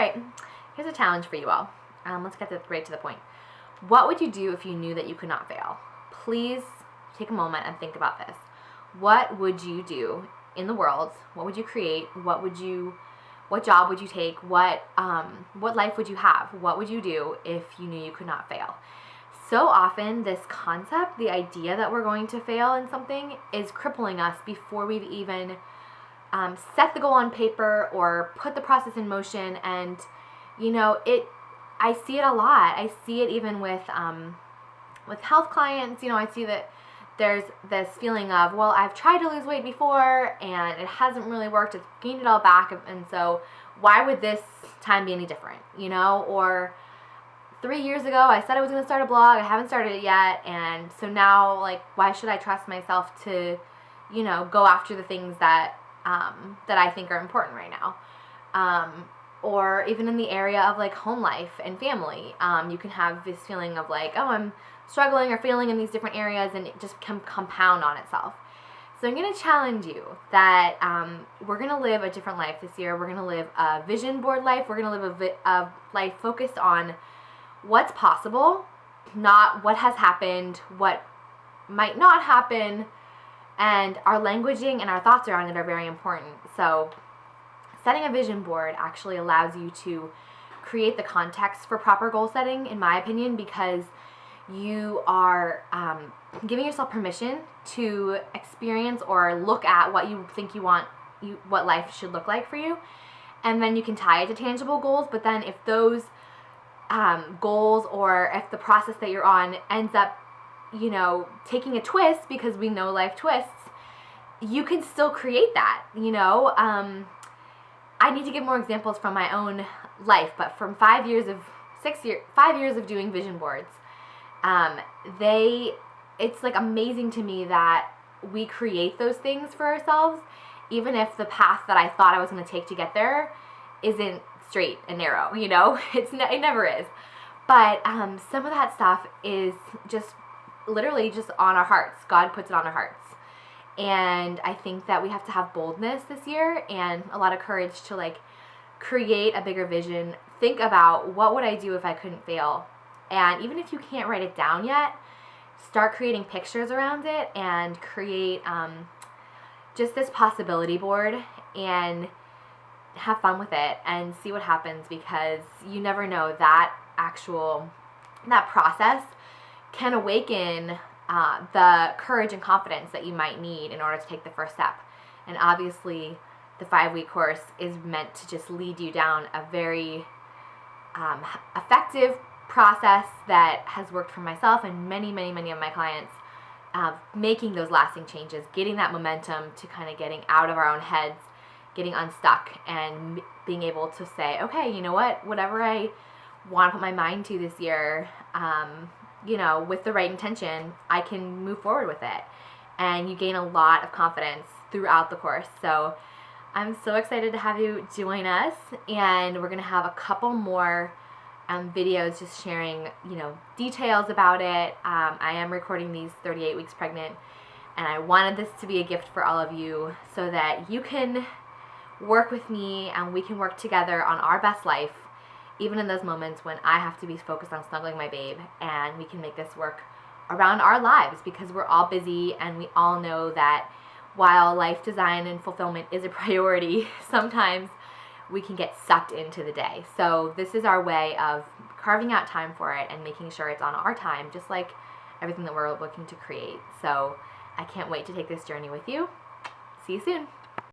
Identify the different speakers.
Speaker 1: right, here's a challenge for you all. Let's get right to the point. What would you do if you knew that you could not fail? Please take a moment and think about this. What would you do in the world? What would you create? What job would you take? What life would you have? What would you do if you knew you could not fail? So often this concept, the idea that we're going to fail in something, is crippling us before we've even set the goal on paper or put the process in motion. And I see it a lot. I see it even with health clients. I see that there's this feeling of, well, I've tried to lose weight before and it hasn't really worked. It's gained it all back. And so why would this time be any different? Or 3 years ago, I said I was going to start a blog. I haven't started it yet. And so now, why should I trust myself to, go after the things that I think are important right now? Or even in the area of home life and family, you can have this feeling of I'm struggling or failing in these different areas, and it just can compound on itself. So I'm going to challenge you that we're going to live a different life this year. We're going to live a vision board life. We're going to live a life focused on what's possible, not what has happened, what might not happen, and our languaging and our thoughts around it are very important. So setting a vision board actually allows you to create the context for proper goal setting, in my opinion, because you are giving yourself permission to experience or look at what you think what life should look like for you. And then you can tie it to tangible goals. But then if those goals, or if the process that you're on ends up, taking a twist, because we know life twists, you can still create that. I need to give more examples from my own life, but from 5 years of doing vision boards, it's amazing to me that we create those things for ourselves, even if the path that I thought I was going to take to get there isn't straight and narrow. It never is. But some of that stuff is just literally just on our hearts. God puts it on our hearts. And I think that we have to have boldness this year and a lot of courage to create a bigger vision. Think about, what would I do if I couldn't fail? And even if you can't write it down yet, start creating pictures around it and create just this possibility board and have fun with it and see what happens, because you never know, that process can awaken the courage and confidence that you might need in order to take the first step. And obviously the 5-week course is meant to just lead you down a very effective process that has worked for myself and many, many, many of my clients, making those lasting changes, getting that momentum to kind of getting out of our own heads, getting unstuck, and being able to say, okay, you know what, whatever I want to put my mind to this year, with the right intention, I can move forward with it. And you gain a lot of confidence throughout the course. So I'm so excited to have you join us, and we're going to have a couple more videos just sharing, details about it. I am recording these 38 weeks pregnant, and I wanted this to be a gift for all of you so that you can work with me and we can work together on our best life, even in those moments when I have to be focused on snuggling my babe, and we can make this work around our lives, because we're all busy and we all know that while life design and fulfillment is a priority, sometimes we can get sucked into the day. So this is our way of carving out time for it and making sure it's on our time, just like everything that we're looking to create. So I can't wait to take this journey with you. See you soon.